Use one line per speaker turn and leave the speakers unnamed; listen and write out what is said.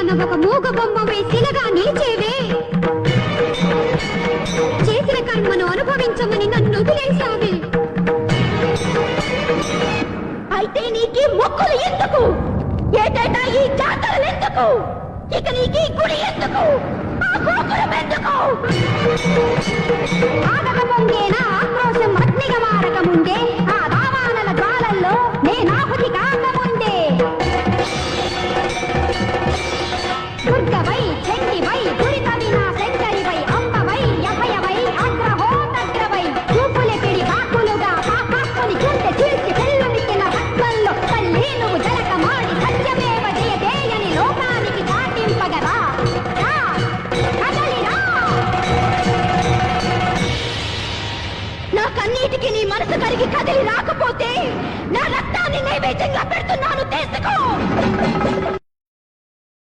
పైన ఒక మూగ బొమ్మ వేసినగా నిలిచేవే. చేసిన కర్మను అనుభవించమని నన్ను వదిలేశావే. అయితే నీకి మొక్కులు ఎందుకు? ఏటేటా ఈ జాతరలు ఎందుకు? ఇక నీకి గుడి ఎందుకు? ఆ గోకులం ఎందుకు? ఆగక ముందేనా ఆక్రోశం అగ్నిగా మారక ముందే, ఆ దావానల జ్వాలల్లో నేనాహుతి కాకముందే. దుర్గవై చండివై దురితవినా శంకరివై అంబవై అభయవై అగ్రహోదగ్రవై చూపుల పిడి కాకులుగా పాపాత్మని చూస్తే చీల్చి చెల్లుమిచ్చిన రక్తంలో తల్లి నువ్వు జలక మాడి సత్యమేవ జయదేయని లోకానికి చాటింపగరా. నా కన్నీటికి నీ మనసు కరిగి కదిలి రాకపోతే నా రక్తాన్ని నైవేద్యంగా పెడుతున్నాను, తీసుకో.